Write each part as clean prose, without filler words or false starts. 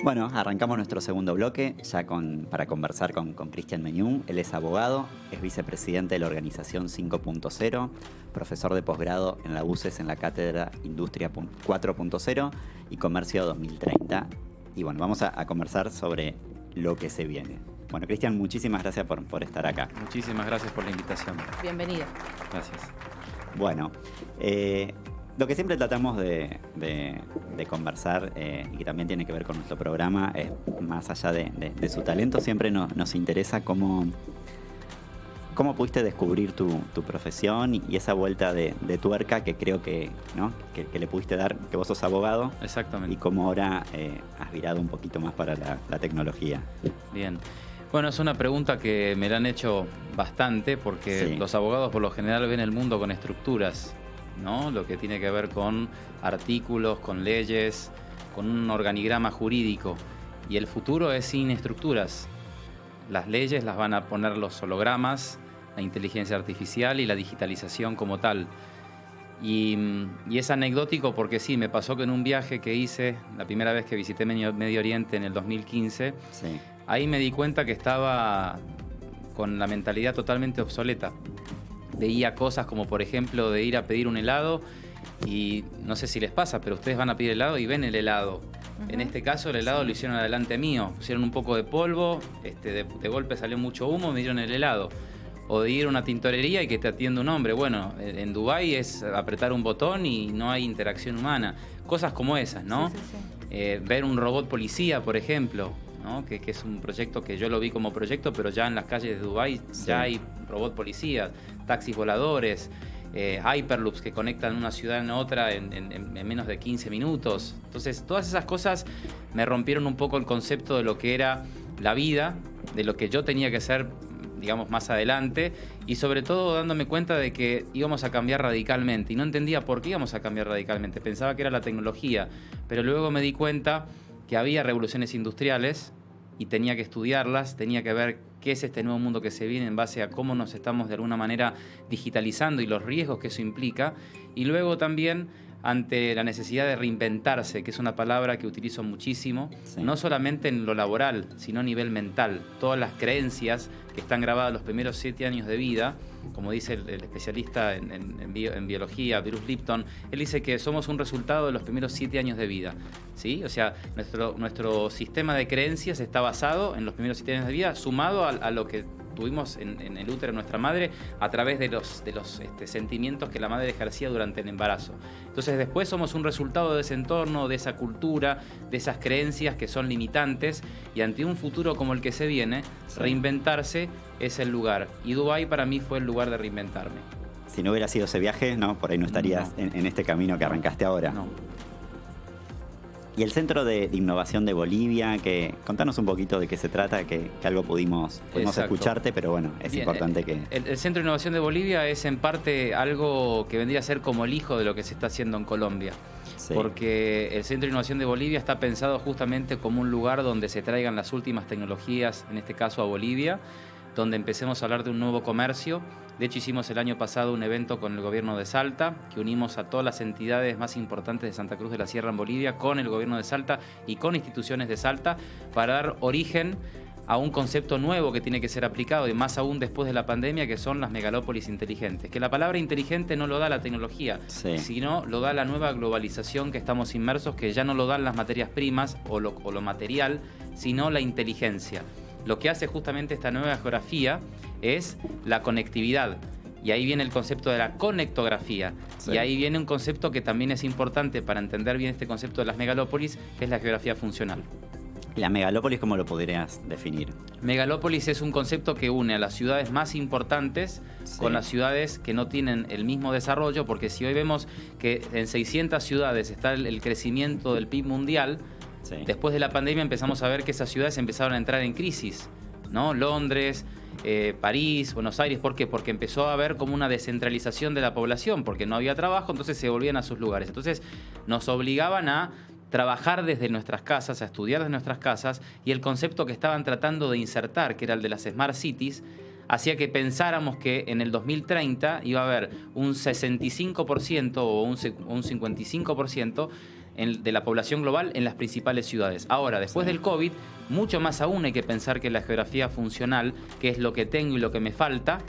Bueno, arrancamos nuestro segundo bloque ya para conversar con Cristian Meñú. Él es abogado, es vicepresidente de la organización 5.0, profesor de posgrado en la UCES en la cátedra Industria 4.0 y Comercio 2030. Y bueno, vamos a conversar sobre lo que se viene. Bueno, Cristian, muchísimas gracias por estar acá. Muchísimas gracias por la invitación. Bienvenido. Gracias. Bueno, lo que siempre tratamos de conversar y que también tiene que ver con nuestro programa, más allá de su talento, siempre nos interesa cómo pudiste descubrir tu profesión y esa vuelta de tuerca que creo que le pudiste dar, que vos sos abogado. Exactamente. Y cómo ahora has virado un poquito más para la tecnología. Bien. Bueno, es una pregunta que me la han hecho bastante porque Sí. los abogados por lo general ven el mundo con estructuras, ¿no? Lo que tiene que ver con artículos, con leyes, con un organigrama jurídico. Y el futuro es sin estructuras. Las leyes las van a poner los hologramas, la inteligencia artificial y la digitalización como tal. Y es anecdótico porque sí, me pasó que en un viaje que hice, la primera vez que visité Medio Oriente en el 2015, Sí. ahí me di cuenta que estaba con la mentalidad totalmente obsoleta. Veía cosas como, por ejemplo, de ir a pedir un helado y no sé si les pasa, pero ustedes van a pedir helado y ven el helado. En este caso, el helado lo hicieron adelante mío. Pusieron un poco de polvo, de golpe salió mucho humo, me dieron el helado. O de ir a una tintorería y que te atienda un hombre. Bueno, en Dubái es apretar un botón y no hay interacción humana. Cosas como esas, ¿no? Sí, sí, sí. Ver un robot policía, por ejemplo, ¿no? Que es un proyecto que yo lo vi como proyecto, pero ya en las calles de Dubái ya hay robot policías, taxis voladores, hyperloops que conectan una ciudad en otra en menos de 15 minutos. Entonces, todas esas cosas me rompieron un poco el concepto de lo que era la vida, de lo que yo tenía que ser, digamos, más adelante, y sobre todo dándome cuenta de que íbamos a cambiar radicalmente, y no entendía por qué íbamos a cambiar radicalmente. Pensaba que era la tecnología, pero luego me di cuenta que había revoluciones industriales y tenía que estudiarlas, tenía que ver qué es este nuevo mundo que se viene en base a cómo nos estamos de alguna manera digitalizando y los riesgos que eso implica, y luego también ante la necesidad de reinventarse, que es una palabra que utilizo muchísimo, Sí. no solamente en lo laboral, sino a nivel mental. Todas las creencias que están grabadas los primeros 7 años de vida, como dice el especialista en biología, Bruce Lipton, él dice que somos un resultado de los primeros 7 años de vida, ¿sí? O sea, nuestro sistema de creencias está basado en los primeros 7 años de vida, sumado a lo que tuvimos en el útero de nuestra madre a través de los sentimientos que la madre ejercía durante el embarazo. Entonces después somos un resultado de ese entorno, de esa cultura, de esas creencias que son limitantes, y ante un futuro como el que se viene, Sí. reinventarse es el lugar. Y Dubái para mí fue el lugar de reinventarme. Si no hubiera sido ese viaje, por ahí no estarías No. en este camino que arrancaste ahora. No. Y el Centro de Innovación de Bolivia, contanos un poquito de qué se trata, que algo pudimos Exacto. escucharte, pero bueno, es Bien, importante que... El Centro de Innovación de Bolivia es en parte algo que vendría a ser como el hijo de lo que se está haciendo en Colombia. Sí. Porque el Centro de Innovación de Bolivia está pensado justamente como un lugar donde se traigan las últimas tecnologías, en este caso a Bolivia, donde empecemos a hablar de un nuevo comercio. De hecho, hicimos el año pasado un evento con el gobierno de Salta, que unimos a todas las entidades más importantes de Santa Cruz de la Sierra en Bolivia, con el gobierno de Salta y con instituciones de Salta, para dar origen a un concepto nuevo que tiene que ser aplicado, y más aún después de la pandemia, que son las megalópolis inteligentes. Que la palabra inteligente no lo da la tecnología, Sí. sino lo da la nueva globalización que estamos inmersos, que ya no lo dan las materias primas o lo material, sino la inteligencia. Lo que hace justamente esta nueva geografía es la conectividad. Y ahí viene el concepto de la conectografía. Sí. Y ahí viene un concepto que también es importante para entender bien este concepto de las megalópolis, que es la geografía funcional. La megalópolis, ¿cómo lo podrías definir? Megalópolis es un concepto que une a las ciudades más importantes Sí. con las ciudades que no tienen el mismo desarrollo, porque si hoy vemos que en 600 ciudades está el crecimiento del PIB mundial, Sí. después de la pandemia empezamos a ver que esas ciudades empezaron a entrar en crisis, ¿no? Londres, París, Buenos Aires. ¿Por qué? Porque empezó a haber como una descentralización de la población, porque no había trabajo, entonces se volvían a sus lugares. Entonces nos obligaban a trabajar desde nuestras casas, a estudiar desde nuestras casas, y el concepto que estaban tratando de insertar, que era el de las Smart Cities, hacía que pensáramos que en el 2030 iba a haber un 65% o un 55% de la población global en las principales ciudades. Ahora, después del COVID, mucho más aún hay que pensar que la geografía funcional, que es lo que tengo y lo que me falta,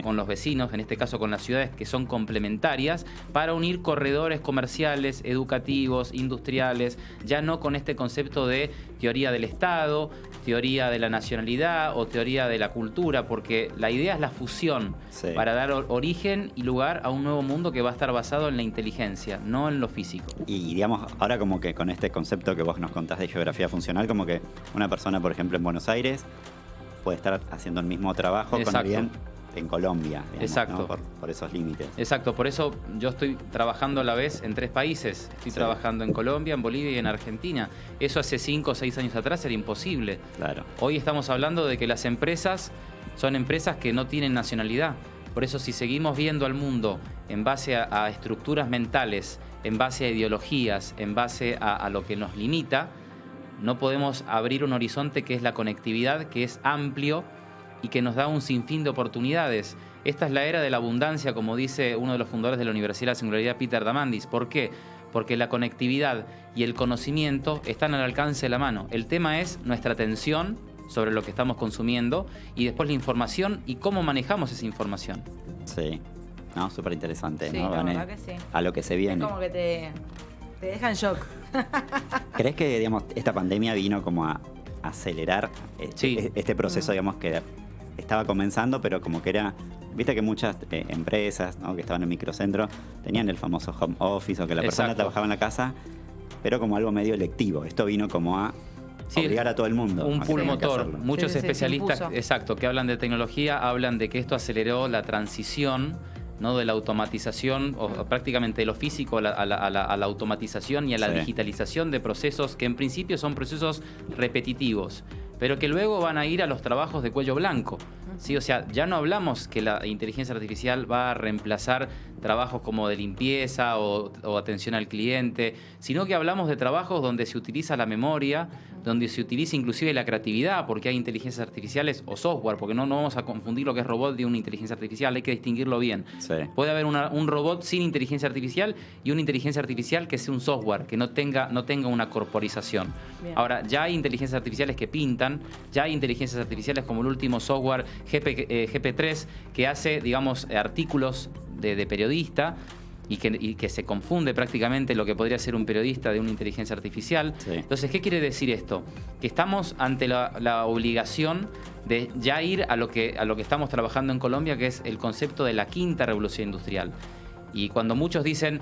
con los vecinos, en este caso con las ciudades que son complementarias, para unir corredores comerciales, educativos, industriales, ya no con este concepto de teoría del Estado, teoría de la nacionalidad o teoría de la cultura, porque la idea es la fusión para dar origen y lugar a un nuevo mundo que va a estar basado en la inteligencia, no en lo físico. Y digamos, ahora como que con este concepto que vos nos contás de geografía funcional, como que una persona, por ejemplo, en Buenos Aires puede estar haciendo el mismo trabajo con alguien en Colombia, digamos, ¿no? por esos límites. Exacto, por eso yo estoy trabajando a la vez en 3 países. Estoy trabajando en Colombia, en Bolivia y en Argentina. Eso hace 5 o 6 años atrás era imposible. Claro. Hoy estamos hablando de que las empresas son empresas que no tienen nacionalidad. Por eso si seguimos viendo al mundo en base a estructuras mentales, en base a ideologías, en base a lo que nos limita, no podemos abrir un horizonte que es la conectividad, que es amplio y que nos da un sinfín de oportunidades. Esta es la era de la abundancia, como dice uno de los fundadores de la Universidad de la Singularidad, Peter Diamandis. ¿Por qué? Porque la conectividad y el conocimiento están al alcance de la mano. El tema es nuestra atención sobre lo que estamos consumiendo y después la información y cómo manejamos esa información. Sí, no, súper interesante, sí, ¿no? La verdad que sí. A lo que se viene. Es como que te deja en shock. ¿Crees que, digamos, esta pandemia vino como a acelerar este proceso, digamos, que estaba comenzando, pero como que era... Viste que muchas empresas, ¿no?, que estaban en microcentro tenían el famoso home office o que la persona trabajaba en la casa, pero como algo medio electivo. Esto vino como a obligar a todo el mundo. Un pull motor. Muchos especialistas, que hablan de tecnología, hablan de que esto aceleró la transición, ¿no?, de la automatización, o prácticamente de lo físico a la automatización y a la digitalización de procesos que en principio son procesos repetitivos, pero que luego van a ir a los trabajos de cuello blanco. ¿Sí? O sea, ya no hablamos que la inteligencia artificial va a reemplazar trabajos como de limpieza o atención al cliente, sino que hablamos de trabajos donde se utiliza la memoria, donde se utiliza inclusive la creatividad, porque hay inteligencias artificiales o software, porque no vamos a confundir lo que es robot de una inteligencia artificial, hay que distinguirlo bien. Puede haber un robot sin inteligencia artificial y una inteligencia artificial que sea un software, que no tenga una corporización. Bien. Ahora, ya hay inteligencias artificiales que pintan, ya hay inteligencias artificiales como el último software GP3, que hace, digamos, artículos de periodista y que se confunde prácticamente lo que podría ser un periodista de una inteligencia artificial. Entonces, ¿qué quiere decir esto? Que estamos ante la obligación de ya ir a lo que estamos trabajando en Colombia, que es el concepto de la quinta revolución industrial. Y cuando muchos dicen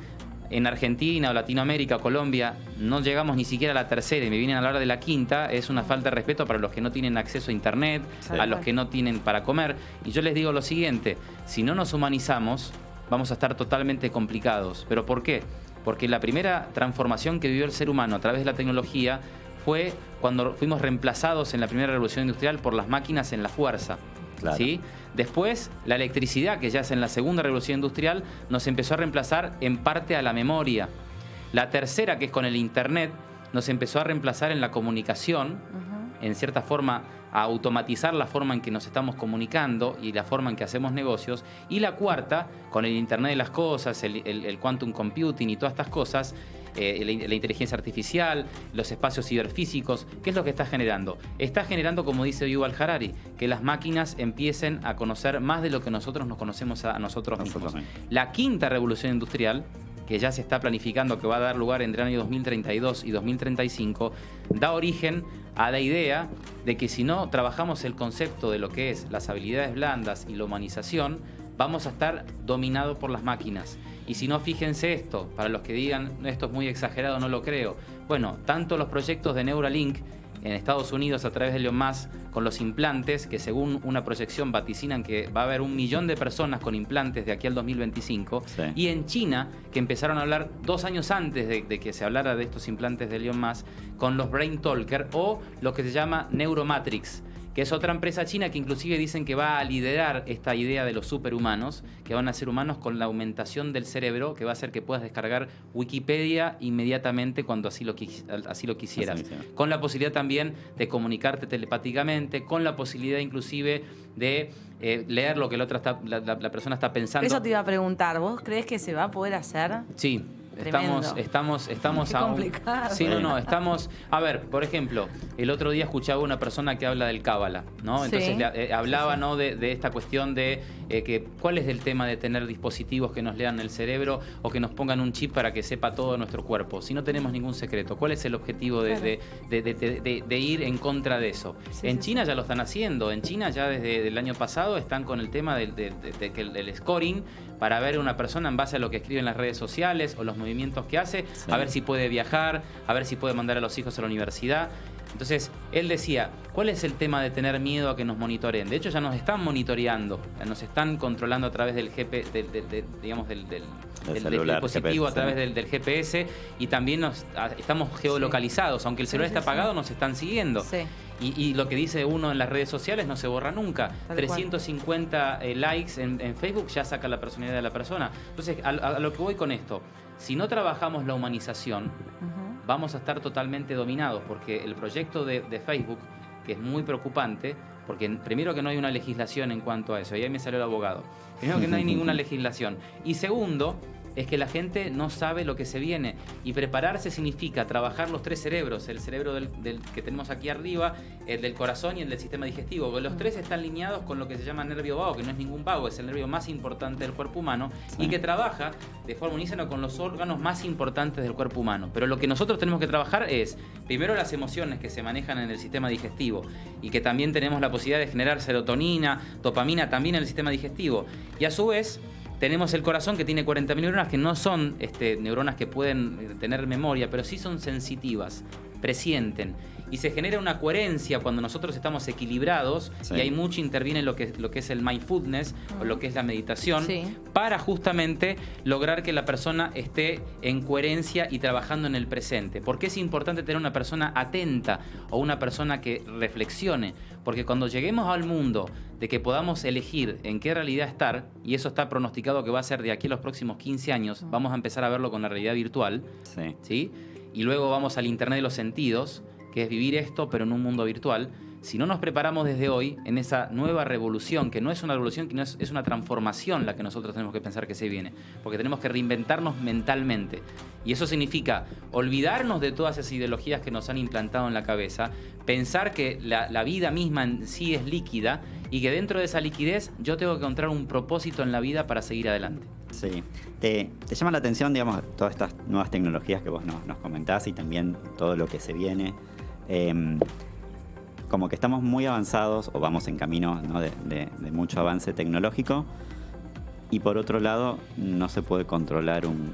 en Argentina o Latinoamérica, Colombia, no llegamos ni siquiera a la tercera y me vienen a hablar de la quinta, es una falta de respeto para los que no tienen acceso a internet, a los que no tienen para comer. Y yo les digo lo siguiente, si no nos humanizamos, vamos a estar totalmente complicados. ¿Pero por qué? Porque la primera transformación que vivió el ser humano a través de la tecnología fue cuando fuimos reemplazados en la primera revolución industrial por las máquinas en la fuerza. Claro. ¿Sí? Después, la electricidad, que ya es en la segunda revolución industrial, nos empezó a reemplazar en parte a la memoria. La tercera, que es con el internet, nos empezó a reemplazar en la comunicación, en cierta forma a automatizar la forma en que nos estamos comunicando y la forma en que hacemos negocios. Y la cuarta, con el internet de las cosas, el quantum computing y todas estas cosas, la inteligencia artificial, los espacios ciberfísicos, ¿qué es lo que está generando? Está generando, como dice Yuval Harari, que las máquinas empiecen a conocer más de lo que nosotros nos conocemos a nosotros mismos. La quinta revolución industrial, que ya se está planificando, que va a dar lugar entre el año 2032 y 2035, da origen a la idea de que si no trabajamos el concepto de lo que es las habilidades blandas y la humanización, vamos a estar dominados por las máquinas. Y si no, fíjense esto, para los que digan, esto es muy exagerado, no lo creo. Bueno, tanto los proyectos de Neuralink en Estados Unidos a través de Elon Musk con los implantes, que según una proyección vaticinan que va a haber 1 millón de personas con implantes de aquí al 2025, y en China, que empezaron a hablar 2 años antes de que se hablara de estos implantes de Elon Musk, con los Brain Talker o lo que se llama Neuromatrix, que es otra empresa china que inclusive dicen que va a liderar esta idea de los superhumanos, que van a ser humanos con la aumentación del cerebro, que va a hacer que puedas descargar Wikipedia inmediatamente cuando así lo quisieras. Con la posibilidad también de comunicarte telepáticamente, con la posibilidad inclusive de leer lo que la persona está pensando. Eso te iba a preguntar, ¿vos crees que se va a poder hacer? Sí. Tremendo. Estamos Qué aún. complicado. Sí, no, estamos. A ver, por ejemplo, el otro día escuchaba una persona que habla del cábala, ¿no? Entonces Sí. hablaba, Sí. ¿no? De esta cuestión de que cuál es el tema de tener dispositivos que nos lean el cerebro o que nos pongan un chip para que sepa todo nuestro cuerpo. Si no tenemos ningún secreto, ¿cuál es el objetivo de ir en contra de eso? Sí, En sí, China ya lo están haciendo. En China ya desde el año pasado están con el tema del scoring para ver a una persona en base a lo que escribe en las redes sociales o los movimientos que hace, Sí. a ver si puede viajar, a ver si puede mandar a los hijos a la universidad. Entonces, él decía, ¿cuál es el tema de tener miedo a que nos monitoreen? De hecho, ya nos están monitoreando, nos están controlando a través del celular, dispositivo, GPS, a través sí. del GPS, y también estamos geolocalizados. Aunque el celular Sí, está sí, sí. apagado, nos están siguiendo. Sí. Y lo que dice uno en las redes sociales no se borra nunca. Tal cual. 350 likes en Facebook ya saca la personalidad de la persona. Entonces, a lo que voy con esto, si no trabajamos la humanización, Ujú. vamos a estar totalmente dominados, porque el proyecto de Facebook, que es muy preocupante, porque primero que no hay una legislación en cuanto a eso, y ahí me salió el abogado. Primero que no hay ninguna legislación. Y segundo, es que la gente no sabe lo que se viene. Y prepararse significa trabajar los tres cerebros, el cerebro del que tenemos aquí arriba, el del corazón y el del sistema digestivo. Porque los tres están alineados con lo que se llama nervio vago, que no es ningún vago, es el nervio más importante del cuerpo humano, Sí. y que trabaja de forma unísona con los órganos más importantes del cuerpo humano. Pero lo que nosotros tenemos que trabajar es, primero, las emociones que se manejan en el sistema digestivo, y que también tenemos la posibilidad de generar serotonina, dopamina también en el sistema digestivo. Y a su vez, tenemos el corazón, que tiene 40.000 neuronas, que no son neuronas que pueden tener memoria, pero sí son sensitivas, presienten. Y se genera una coherencia cuando nosotros estamos equilibrados, Sí. y hay mucho interviene en lo que es el mindfulness, o lo que es la meditación, Sí. para justamente lograr que la persona esté en coherencia y trabajando en el presente. ¿Por qué es importante tener una persona atenta o una persona que reflexione? Porque cuando lleguemos al mundo de que podamos elegir en qué realidad estar, y eso está pronosticado que va a ser de aquí a los próximos 15 años, vamos a empezar a verlo con la realidad virtual, Sí. ¿sí? Y luego vamos al Internet de los sentidos, que es vivir esto, pero en un mundo virtual. Si no nos preparamos desde hoy en esa nueva revolución, que no es una revolución, que no es una transformación la que nosotros tenemos que pensar que se viene, porque tenemos que reinventarnos mentalmente. Y eso significa olvidarnos de todas esas ideologías que nos han implantado en la cabeza, pensar que la vida misma en sí es líquida, y que dentro de esa liquidez yo tengo que encontrar un propósito en la vida para seguir adelante. Sí. ¿Te llama la atención, digamos, todas estas nuevas tecnologías que vos nos comentás, y también todo lo que se viene? Como que estamos muy avanzados, o vamos en camino, ¿no? de mucho avance tecnológico, y por otro lado no se puede controlar un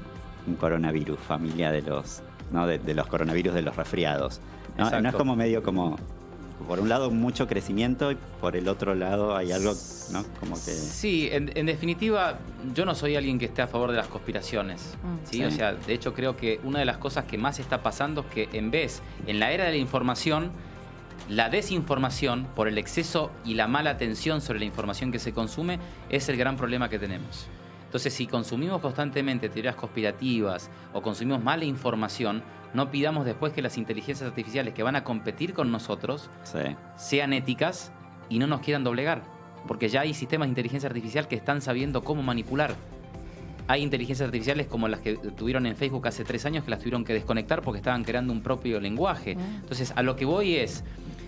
coronavirus, familia de los, ¿no? de los coronavirus, de los resfriados, ¿no? Exacto. No es como medio como, por un lado, mucho crecimiento, y por el otro lado hay algo, ¿no? Como que... Sí, en definitiva, yo no soy alguien que esté a favor de las conspiraciones. ¿sí? Sí. O sea, de hecho creo que una de las cosas que más está pasando es que en la era de la información, la desinformación, por el exceso y la mala atención sobre la información que se consume, es el gran problema que tenemos. Entonces, si consumimos constantemente teorías conspirativas o consumimos mala información, no pidamos después que las inteligencias artificiales que van a competir con nosotros Sí. sean éticas y no nos quieran doblegar. Porque ya hay sistemas de inteligencia artificial que están sabiendo cómo manipular. Hay inteligencias artificiales como las que tuvieron en Facebook hace 3 años, que las tuvieron que desconectar porque estaban creando un propio lenguaje. Entonces, a lo que voy es,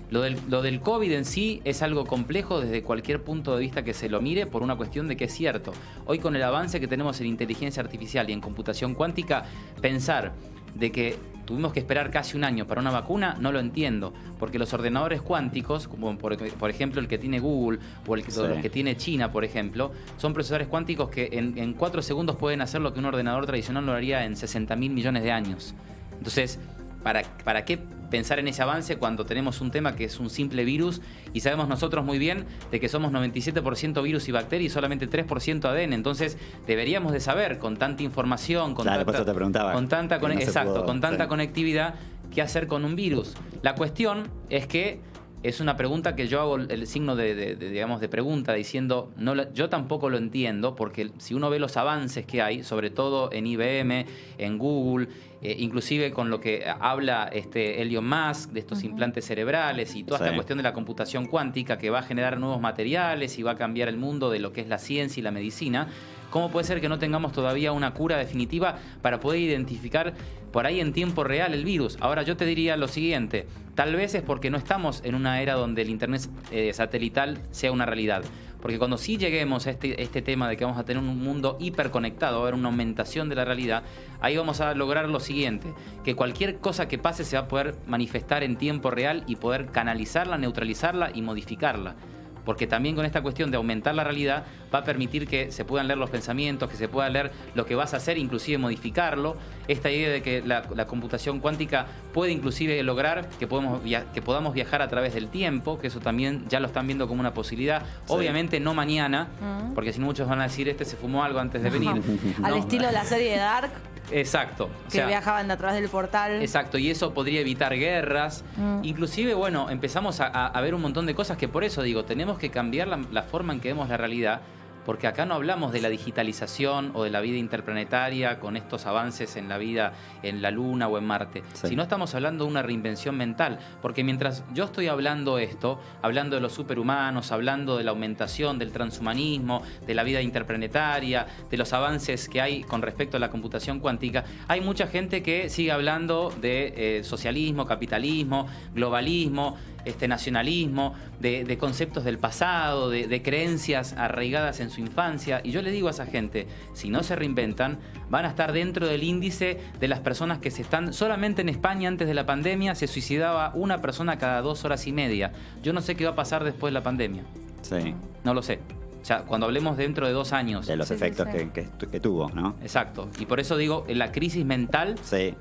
lo del COVID en sí es algo complejo desde cualquier punto de vista que se lo mire, por una cuestión de que es cierto. Hoy, con el avance que tenemos en inteligencia artificial y en computación cuántica, pensar de que tuvimos que esperar casi un año para una vacuna, no lo entiendo, porque los ordenadores cuánticos, como por ejemplo el que tiene Google o los que tiene China, por ejemplo, son procesadores cuánticos que en 4 segundos pueden hacer lo que un ordenador tradicional lo haría en 60.000 millones de años. Entonces, ¿para qué pensar en ese avance cuando tenemos un tema que es un simple virus, y sabemos nosotros muy bien de que somos 97% virus y bacteria y solamente 3% ADN? Entonces deberíamos de saber, con tanta información, con Claro, por eso te preguntaba, con tanta que no se pudo, con tanta sí. conectividad, qué hacer con un virus. La cuestión es que es una pregunta que yo hago el signo de pregunta, diciendo, yo tampoco lo entiendo, porque si uno ve los avances que hay, sobre todo en IBM, en Google, inclusive con lo que habla Elon Musk de estos implantes cerebrales y toda esta cuestión de la computación cuántica, que va a generar nuevos materiales y va a cambiar el mundo de lo que es la ciencia y la medicina, ¿Cómo puede ser que no tengamos todavía una cura definitiva para poder identificar por ahí en tiempo real el virus? Ahora, yo te diría lo siguiente, tal vez es porque no estamos en una era donde el internet satelital sea una realidad. Porque cuando sí lleguemos a este tema de que vamos a tener un mundo hiperconectado, va a haber una aumentación de la realidad, ahí vamos a lograr lo siguiente, que cualquier cosa que pase se va a poder manifestar en tiempo real y poder canalizarla, neutralizarla y modificarla. Porque también con esta cuestión de aumentar la realidad va a permitir que se puedan leer los pensamientos, que se pueda leer lo que vas a hacer, inclusive modificarlo. Esta idea de que la computación cuántica puede inclusive lograr que podamos viajar a través del tiempo, que eso también ya lo están viendo como una posibilidad. Sí. Obviamente no mañana, porque si no muchos van a decir, se fumó algo antes de venir. ¿No? Al estilo de la serie de Dark. Exacto. Que viajaban a través del portal. Exacto, y eso podría evitar guerras. Inclusive, bueno, empezamos a ver un montón de cosas que por eso digo, tenemos que cambiar la forma en que vemos la realidad, porque acá no hablamos de la digitalización o de la vida interplanetaria con estos avances en la vida en la Luna o en Marte, sino estamos hablando de una reinvención mental, porque mientras yo estoy hablando hablando de los superhumanos, hablando de la aumentación del transhumanismo, de la vida interplanetaria, de los avances que hay con respecto a la computación cuántica, hay mucha gente que sigue hablando de socialismo, capitalismo, globalismo, nacionalismo, de conceptos del pasado, de creencias arraigadas en su infancia. Y yo le digo a esa gente, si no se reinventan, van a estar dentro del índice de las personas que se están... Solamente en España, antes de la pandemia, se suicidaba una persona cada 2 horas y media. Yo no sé qué va a pasar después de la pandemia. Sí. No lo sé. O sea, cuando hablemos dentro de 2 años. De los efectos que tuvo, ¿no? Exacto. Y por eso digo, la crisis mental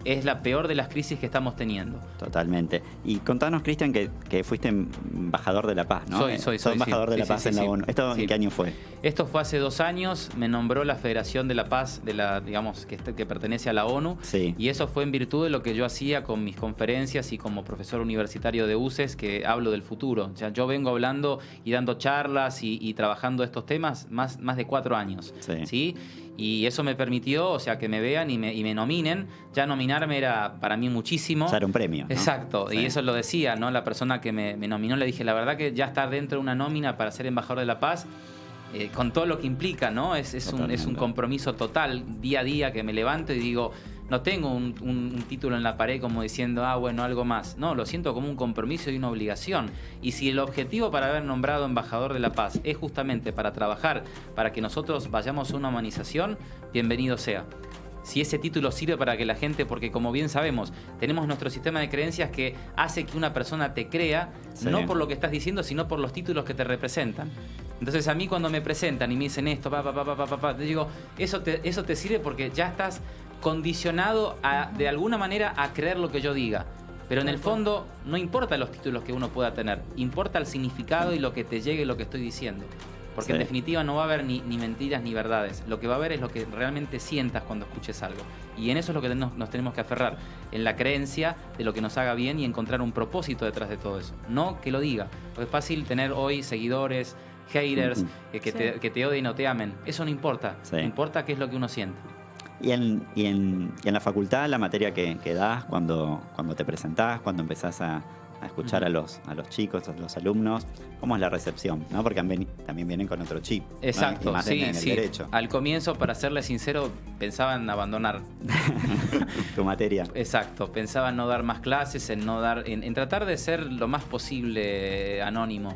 es la peor de las crisis que estamos teniendo. Totalmente. Y contanos, Cristian, que fuiste embajador de la paz, ¿no? Soy embajador de la paz en la ONU. ¿Esto en qué año fue? Esto fue hace 2 años. Me nombró la Federación de la Paz, digamos, que pertenece a la ONU. Sí. Y eso fue en virtud de lo que yo hacía con mis conferencias y como profesor universitario de UCES, que hablo del futuro. O sea, yo vengo hablando y dando charlas y trabajando estos temas más de 4 años. ¿Sí? Y eso me permitió, o sea, que me vean y me nominen. Ya nominarme era para mí muchísimo. O sea, era un premio, ¿no? Exacto. Sí. Y eso lo decía, ¿no? La persona que me nominó, le dije, la verdad que ya estar dentro de una nómina para ser embajador de la paz, con todo lo que implica, ¿no? Es un compromiso total, día a día, que me levanto y digo, no tengo un título en la pared como diciendo, bueno, algo más. No, lo siento como un compromiso y una obligación. Y si el objetivo para haber nombrado embajador de la paz es justamente para trabajar, para que nosotros vayamos a una humanización, bienvenido sea. Si ese título sirve para que la gente, porque como bien sabemos, tenemos nuestro sistema de creencias que hace que una persona te crea, no por lo que estás diciendo, sino por los títulos que te representan. Entonces a mí cuando me presentan y me dicen esto, te digo, eso te sirve porque ya estás condicionado de alguna manera a creer lo que yo diga. Pero en el fondo no importa los títulos que uno pueda tener, importa el significado y lo que te llegue lo que estoy diciendo. Porque en definitiva no va a haber ni mentiras ni verdades. Lo que va a haber es lo que realmente sientas cuando escuches algo. Y en eso es lo que nos tenemos que aferrar. En la creencia de lo que nos haga bien y encontrar un propósito detrás de todo eso. No que lo diga. Porque es fácil tener hoy seguidores, haters, que te odien o te amen. Eso no importa. Importa qué es lo que uno siente. Y en la facultad, la materia que das cuando te presentás, cuando empezás a escuchar a los chicos, a los alumnos, ¿cómo es la recepción? ¿No? Porque también vienen con otro chip. Exacto, ¿no? Y más en el derecho. Al comienzo, para serles sincero, pensaba en abandonar tu materia. Exacto, pensaba en no dar más clases, en tratar de ser lo más posible anónimo,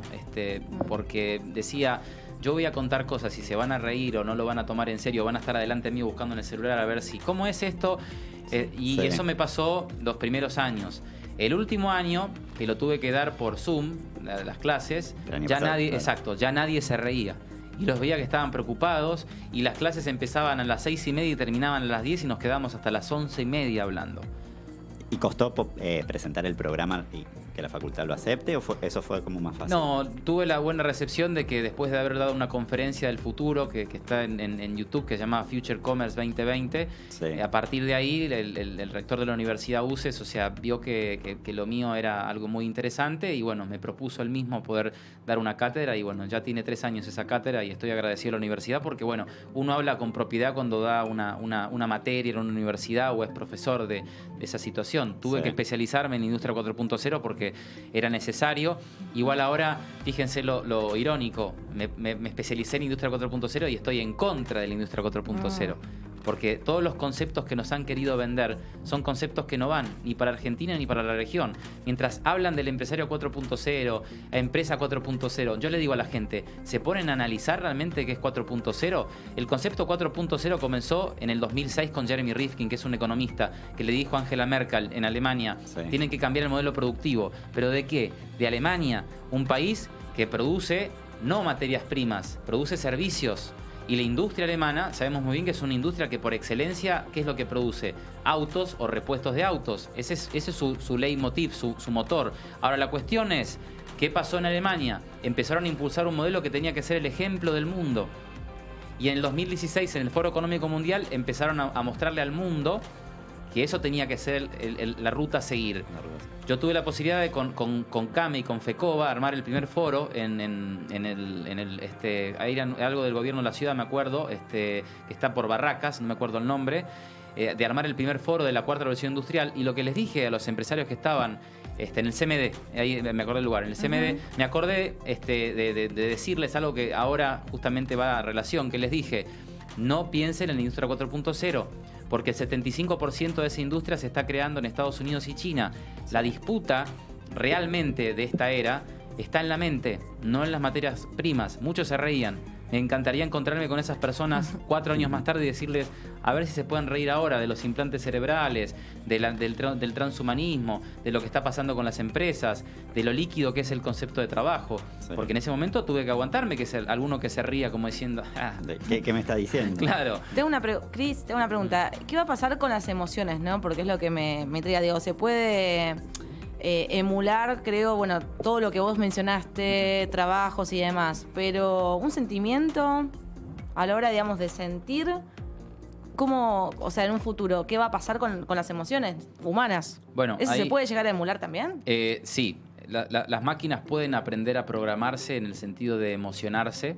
porque decía, yo voy a contar cosas y se van a reír o no lo van a tomar en serio, van a estar adelante mío buscando en el celular a ver ¿cómo es esto? Eso me pasó los primeros años. El último año, que lo tuve que dar por Zoom, las clases, ya nadie se reía. Y los veía que estaban preocupados y las clases empezaban a las 6:30 y terminaban a las 10 y nos quedamos hasta las 11:30 hablando. ¿Y costó presentar el programa y que la facultad lo acepte o eso fue como más fácil? No, tuve la buena recepción de que después de haber dado una conferencia del futuro que está en YouTube, que se llama Future Commerce 2020, a partir de ahí el rector de la Universidad UCES, o sea, vio que lo mío era algo muy interesante y bueno, me propuso él mismo poder dar una cátedra y bueno, ya tiene 3 años esa cátedra y estoy agradecido a la universidad porque bueno, uno habla con propiedad cuando da una materia en una universidad o es profesor de esa situación. Tuve que especializarme en Industria 4.0 porque que era necesario. Igual ahora, fíjense lo irónico, me especialicé en Industria 4.0 y estoy en contra de la Industria 4.0. Porque todos los conceptos que nos han querido vender son conceptos que no van ni para Argentina ni para la región. Mientras hablan del empresario 4.0, empresa 4.0, yo le digo a la gente, ¿se ponen a analizar realmente qué es 4.0? El concepto 4.0 comenzó en el 2006 con Jeremy Rifkin, que es un economista, que le dijo a Angela Merkel en Alemania, tienen que cambiar el modelo productivo. ¿Pero de qué? De Alemania, un país que produce no materias primas, produce servicios. Y la industria alemana, sabemos muy bien que es una industria que por excelencia, ¿qué es lo que produce? Autos o repuestos de autos. Ese es su leitmotiv, su motor. Ahora la cuestión es, ¿qué pasó en Alemania? Empezaron a impulsar un modelo que tenía que ser el ejemplo del mundo. Y en el 2016, en el Foro Económico Mundial, empezaron a mostrarle al mundo que eso tenía que ser la ruta a seguir. Yo tuve la posibilidad de con CAME y con FECOBA armar el primer foro hay algo del gobierno de la ciudad, me acuerdo, que está por Barracas, no me acuerdo el nombre, de armar el primer foro de la cuarta revolución industrial, y lo que les dije a los empresarios que estaban en el CMD, ahí me acordé del lugar, en el CMD, me acordé de decirles algo que ahora justamente va a relación, que les dije, no piensen en la industria 4.0, porque el 75% de esa industria se está creando en Estados Unidos y China. La disputa realmente de esta era está en la mente, no en las materias primas. Muchos se reían. Me encantaría encontrarme con esas personas 4 años más tarde y decirles, a ver si se pueden reír ahora de los implantes cerebrales, del transhumanismo, de lo que está pasando con las empresas, de lo líquido que es el concepto de trabajo. Sí. Porque en ese momento tuve que aguantarme que alguno que se ría como diciendo... ¿Qué me está diciendo? Claro. Cris, tengo una pregunta. ¿Qué va a pasar con las emociones, no? Porque es lo que me intriga. Digo, se puede... emular, creo, bueno, todo lo que vos mencionaste, trabajos y demás, pero un sentimiento a la hora, digamos, de sentir cómo, o sea, en un futuro, ¿qué va a pasar con las emociones humanas? Bueno, ¿Eso ahí, se puede llegar a emular también? Sí, las máquinas pueden aprender a programarse en el sentido de emocionarse,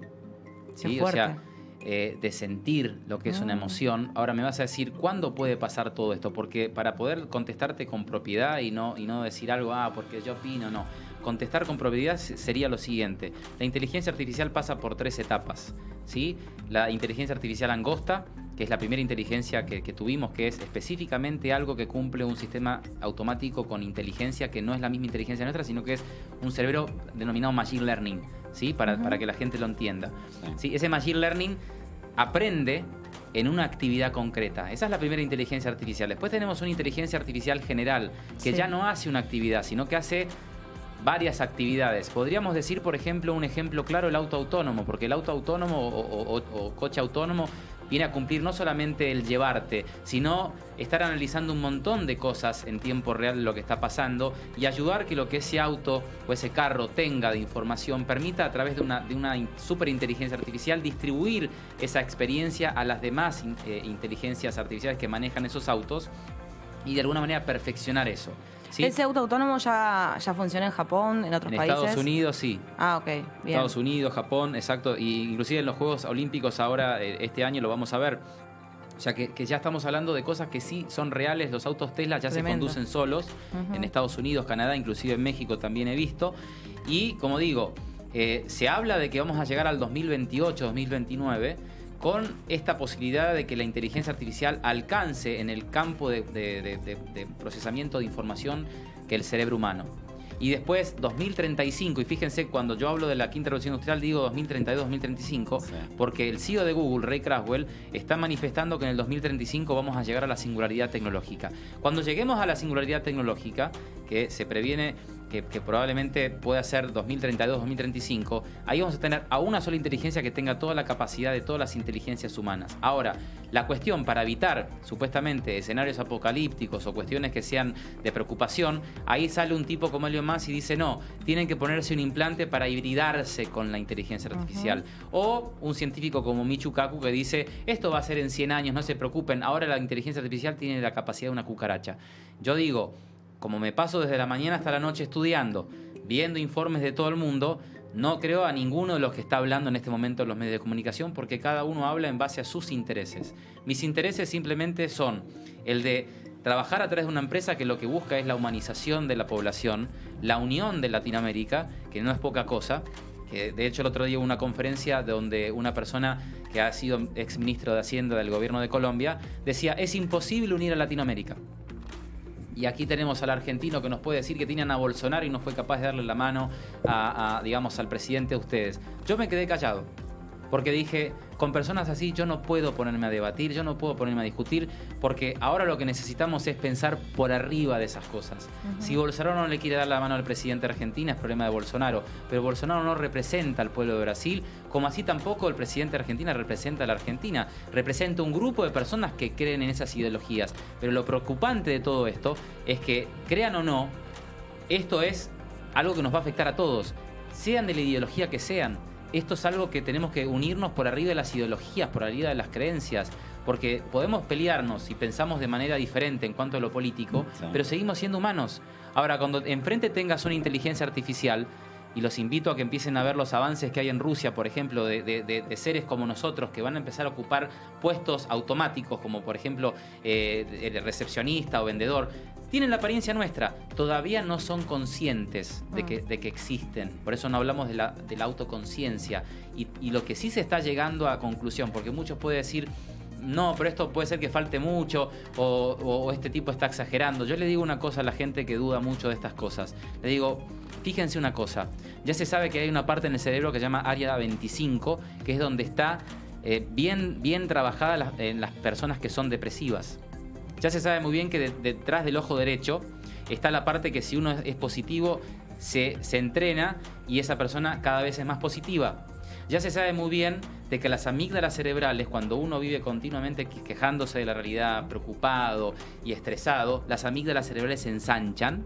¿sí? O sea, de sentir lo que es una emoción. Ahora me vas a decir, ¿cuándo puede pasar todo esto? Porque para poder contestarte con propiedad y no decir algo, porque yo opino, no. Contestar con propiedad sería lo siguiente. La inteligencia artificial pasa por 3 etapas, ¿sí? La inteligencia artificial angosta, que es la primera inteligencia que tuvimos, que es específicamente algo que cumple un sistema automático con inteligencia, que no es la misma inteligencia nuestra, sino que es un cerebro denominado Machine Learning, ¿sí? Para que la gente lo entienda. ¿Sí? Ese Machine Learning aprende en una actividad concreta. Esa es la primera inteligencia artificial. Después tenemos una inteligencia artificial general, que ya no hace una actividad, sino que hace varias actividades. Podríamos decir, por ejemplo, un ejemplo claro, el auto autónomo, porque el auto autónomo o coche autónomo viene a cumplir no solamente el llevarte, sino estar analizando un montón de cosas en tiempo real lo que está pasando y ayudar que lo que ese auto o ese carro tenga de información permita a través de una superinteligencia artificial distribuir esa experiencia a las demás inteligencias artificiales que manejan esos autos y de alguna manera perfeccionar eso. ¿Sí? ¿Ese auto autónomo ya funciona en Japón, en otros países? En Estados Unidos, sí. Ah, ok, bien. Estados Unidos, Japón, exacto. Y inclusive en los Juegos Olímpicos ahora, este año lo vamos a ver. O sea que ya estamos hablando de cosas que sí son reales. Los autos Tesla ya se conducen solos. En Estados Unidos, Canadá, inclusive en México también he visto. Y como digo, se habla de que vamos a llegar al 2028, 2029... con esta posibilidad de que la inteligencia artificial alcance en el campo de procesamiento de información que el cerebro humano. Y después 2035, y fíjense, cuando yo hablo de la quinta revolución industrial digo 2032-2035, porque el CEO de Google, Ray Kurzweil, está manifestando que en el 2035 vamos a llegar a la singularidad tecnológica. Cuando lleguemos a la singularidad tecnológica, que se previene que probablemente pueda ser 2032-2035, ahí vamos a tener a una sola inteligencia que tenga toda la capacidad de todas las inteligencias humanas. Ahora, la cuestión para evitar supuestamente escenarios apocalípticos o cuestiones que sean de preocupación, ahí sale un tipo como Elon Musk y dice, no, tienen que ponerse un implante para hibridarse con la inteligencia artificial. O un científico como Michio Kaku que dice, esto va a ser en 100 años, no se preocupen, ahora la inteligencia artificial tiene la capacidad de una cucaracha. Yo digo, como me paso desde la mañana hasta la noche estudiando, viendo informes de todo el mundo, no creo a ninguno de los que está hablando en este momento en los medios de comunicación, porque cada uno habla en base a sus intereses. Mis intereses simplemente son el de trabajar a través de una empresa que lo que busca es la humanización de la población, la unión de Latinoamérica, que no es poca cosa. Que de hecho el otro día hubo una conferencia donde una persona que ha sido exministro de Hacienda del gobierno de Colombia decía, es imposible unir a Latinoamérica. Y aquí tenemos al argentino que nos puede decir que tienen a Bolsonaro y no fue capaz de darle la mano digamos, al presidente de ustedes. Yo me quedé callado, porque dije, con personas así yo no puedo ponerme a debatir, yo no puedo ponerme a discutir, porque ahora lo que necesitamos es pensar por arriba de esas cosas. Si Bolsonaro no le quiere dar la mano al presidente de Argentina, es problema de Bolsonaro, pero Bolsonaro no representa al pueblo de Brasil, como así tampoco el presidente de Argentina representa a la Argentina, representa un grupo de personas que creen en esas ideologías. Pero lo preocupante de todo esto es que, crean o no, esto es algo que nos va a afectar a todos, sean de la ideología que sean. Esto es algo que tenemos que unirnos por arriba de las ideologías, por arriba de las creencias, porque podemos pelearnos y pensamos de manera diferente en cuanto a lo político, pero seguimos siendo humanos. Ahora, cuando enfrente tengas una inteligencia artificial, y los invito a que empiecen a ver los avances que hay en Rusia, por ejemplo, de seres como nosotros que van a empezar a ocupar puestos automáticos, como por ejemplo el recepcionista o vendedor, tienen la apariencia nuestra, todavía no son conscientes de que existen. Por eso no hablamos de la autoconciencia. Y lo que sí se está llegando a conclusión, porque muchos pueden decir, no, pero esto puede ser que falte mucho, o este tipo está exagerando. Yo le digo una cosa a la gente que duda mucho de estas cosas. Le digo, fíjense una cosa, ya se sabe que hay una parte en el cerebro que se llama área 25, que es donde está bien trabajada en las personas que son depresivas. Ya se sabe muy bien que detrás del ojo derecho está la parte que si uno es positivo se entrena y esa persona cada vez es más positiva. Ya se sabe muy bien de que las amígdalas cerebrales, cuando uno vive continuamente quejándose de la realidad, preocupado y estresado, las amígdalas cerebrales se ensanchan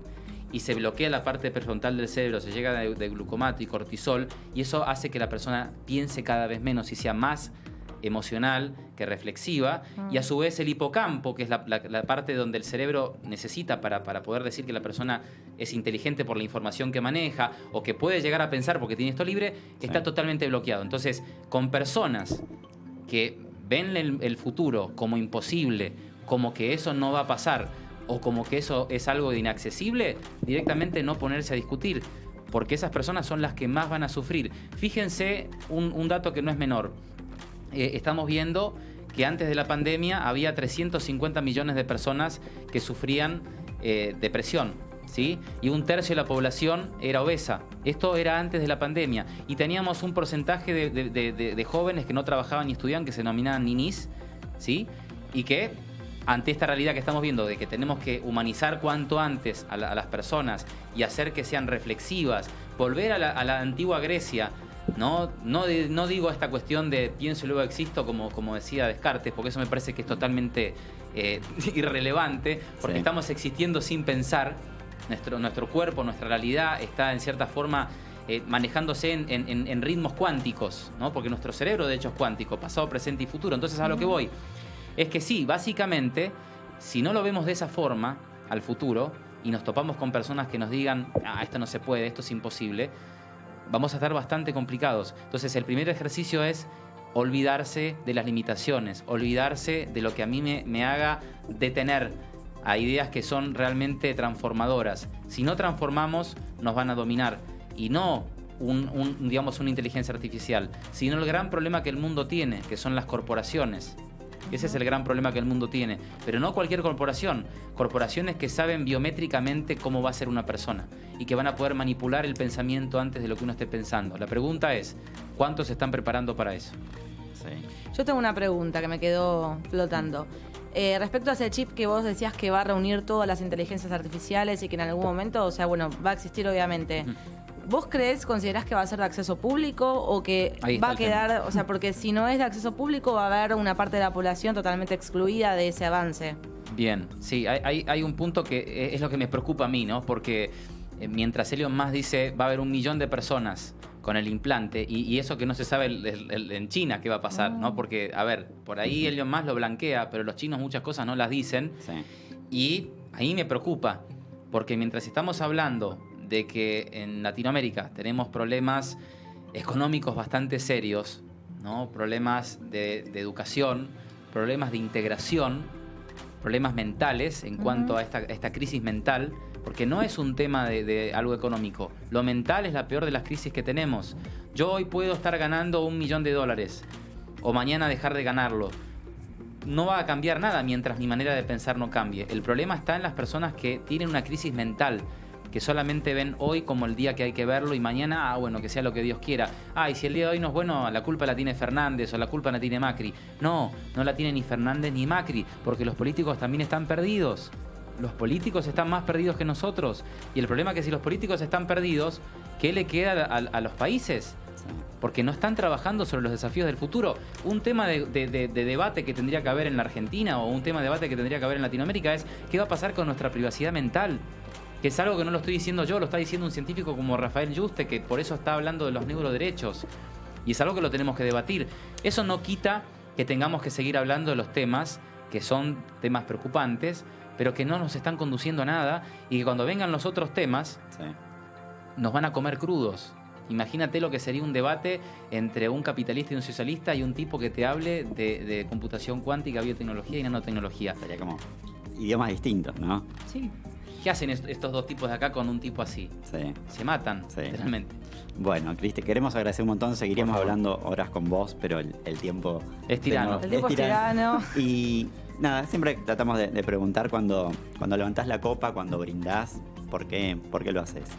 y se bloquea la parte prefrontal del cerebro, se llega de glucomato y cortisol, y eso hace que la persona piense cada vez menos y sea más emocional que reflexiva, y a su vez el hipocampo, que es la parte donde el cerebro necesita para poder decir que la persona es inteligente por la información que maneja o que puede llegar a pensar porque tiene esto libre, está totalmente bloqueado. Entonces, con personas que ven el futuro como imposible, como que eso no va a pasar o como que eso es algo de inaccesible, directamente no ponerse a discutir, porque esas personas son las que más van a sufrir. Fíjense un dato que no es menor. Estamos viendo que antes de la pandemia había 350 millones de personas que sufrían depresión, ¿sí? Y 1/3 de la población era obesa. Esto era antes de la pandemia. Y teníamos un porcentaje de jóvenes que no trabajaban ni estudiaban, que se denominaban ninis, ¿sí? Y que ante esta realidad que estamos viendo de que tenemos que humanizar cuanto antes a las personas y hacer que sean reflexivas, volver a la antigua Grecia. No digo esta cuestión de pienso y luego existo como decía Descartes, porque eso me parece que es totalmente irrelevante, porque estamos existiendo sin pensar. Nuestro cuerpo, nuestra realidad está en cierta forma manejándose en ritmos cuánticos, ¿no? Porque nuestro cerebro de hecho es cuántico, pasado, presente y futuro. Entonces a lo que voy es que sí, básicamente, si no lo vemos de esa forma al futuro y nos topamos con personas que nos digan, esto no se puede, esto es imposible, vamos a estar bastante complicados. Entonces el primer ejercicio es olvidarse de las limitaciones, olvidarse de lo que a mí me haga detener a ideas que son realmente transformadoras. Si no transformamos, nos van a dominar. Y no digamos, una inteligencia artificial, sino el gran problema que el mundo tiene, que son las corporaciones. Ese es el gran problema que el mundo tiene. Pero no cualquier corporación. Corporaciones que saben biométricamente cómo va a ser una persona y que van a poder manipular el pensamiento antes de lo que uno esté pensando. La pregunta es, ¿cuántos se están preparando para eso? Yo tengo una pregunta que me quedó flotando. Respecto a ese chip que vos decías que va a reunir todas las inteligencias artificiales y que en algún momento, o sea, bueno, va a existir obviamente. ¿Vos considerás que va a ser de acceso público o que va a quedar, o sea, porque si no es de acceso público va a haber una parte de la población totalmente excluida de ese avance? Bien, sí, hay un punto que es lo que me preocupa a mí, ¿no? Porque mientras Elon Musk dice va a haber 1 millón de personas con el implante y eso que no se sabe en China qué va a pasar, ¿no? Porque, a ver, por ahí Elon Musk lo blanquea, pero los chinos muchas cosas no las dicen. Y ahí me preocupa, porque mientras estamos hablando de que en Latinoamérica tenemos problemas económicos bastante serios, ¿no? Problemas de educación, problemas de integración, problemas mentales en cuanto a esta crisis mental, porque no es un tema de algo económico. Lo mental es la peor de las crisis que tenemos. Yo hoy puedo estar ganando $1 millón o mañana dejar de ganarlo. No va a cambiar nada mientras mi manera de pensar no cambie. El problema está en las personas que tienen una crisis mental, que solamente ven hoy como el día que hay que verlo y mañana, bueno, que sea lo que Dios quiera. Y si el día de hoy no es bueno, la culpa la tiene Fernández o la culpa la tiene Macri. No la tiene ni Fernández ni Macri, porque los políticos también están perdidos. Los políticos están más perdidos que nosotros. Y el problema es que si los políticos están perdidos, ¿qué le queda a los países? Porque no están trabajando sobre los desafíos del futuro. Un tema de debate que tendría que haber en la Argentina o un tema de debate que tendría que haber en Latinoamérica es ¿qué va a pasar con nuestra privacidad mental? Que es algo que no lo estoy diciendo yo, lo está diciendo un científico como Rafael Yuste, que por eso está hablando de los neuroderechos. Y es algo que lo tenemos que debatir. Eso no quita que tengamos que seguir hablando de los temas que son temas preocupantes, pero que no nos están conduciendo a nada y que cuando vengan los otros temas nos van a comer crudos. Imagínate lo que sería un debate entre un capitalista y un socialista y un tipo que te hable de computación cuántica, biotecnología y nanotecnología. Sería como idiomas distintos, ¿no? Sí. ¿Qué hacen estos dos tipos de acá con un tipo así? Sí. Se matan, literalmente. Bueno, Cristi, queremos agradecer un montón. Seguiríamos hablando horas con vos, pero el tiempo es tirano. El tiempo es tirano. Y nada, siempre tratamos de preguntar cuando levantás la copa, cuando brindás, ¿por qué lo haces?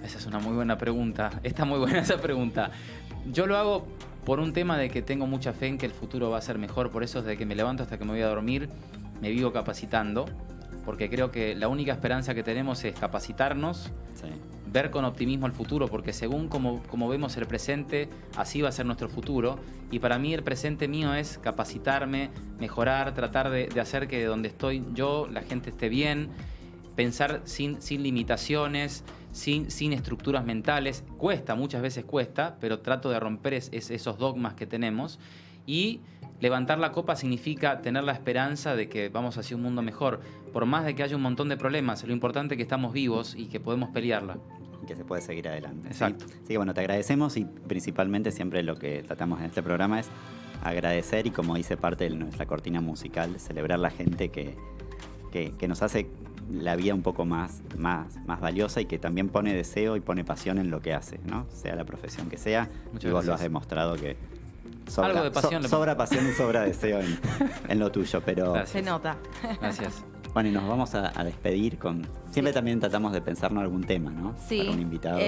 Esa es una muy buena pregunta. Está muy buena esa pregunta. Yo lo hago por un tema de que tengo mucha fe en que el futuro va a ser mejor. Por eso desde que me levanto hasta que me voy a dormir me vivo capacitando. Porque creo que la única esperanza que tenemos es capacitarnos, ver con optimismo el futuro, porque según como vemos el presente, así va a ser nuestro futuro. Y para mí el presente mío es capacitarme, mejorar, tratar de hacer que donde estoy yo, la gente esté bien, pensar sin limitaciones, sin estructuras mentales. Muchas veces cuesta, pero trato de romper esos dogmas que tenemos. Y levantar la copa significa tener la esperanza de que vamos hacia un mundo mejor. Por más de que haya un montón de problemas, lo importante es que estamos vivos y que podemos pelearla. Y que se puede seguir adelante. Exacto. Así que bueno, te agradecemos y principalmente siempre lo que tratamos en este programa es agradecer y, como dice parte de nuestra cortina musical, celebrar la gente que nos hace la vida un poco más valiosa y que también pone deseo y pone pasión en lo que hace, ¿no? Sea la profesión que sea. Muchas y vos gracias. lo has demostrado que algo de pasión sobra pasión y sobra deseo en lo tuyo, pero Gracias. Se nota. Gracias. Bueno, y nos vamos a despedir con... Siempre también tratamos de pensarnos algún tema, ¿no? Sí. Para un invitado.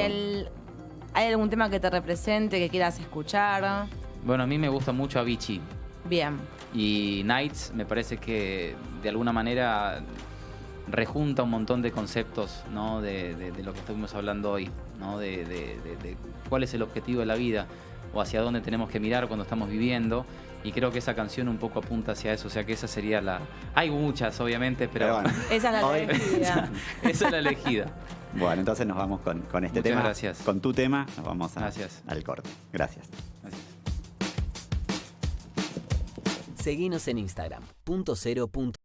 ¿Hay algún tema que te represente, que quieras escuchar? Bueno, a mí me gusta mucho Avicii. Bien. Y Nights me parece que de alguna manera rejunta un montón de conceptos, ¿no? de lo que estuvimos hablando hoy, ¿no? de cuál es el objetivo de la vida o hacia dónde tenemos que mirar cuando estamos viviendo. Y creo que esa canción un poco apunta hacia eso. O sea que esa sería la... Hay muchas, obviamente, pero bueno, esa es la elegida. Esa es la elegida. Bueno, entonces nos vamos con este Muchas tema. gracias. Con tu tema nos vamos Gracias. al corte. Gracias. Gracias. Seguinos en Instagram, @0.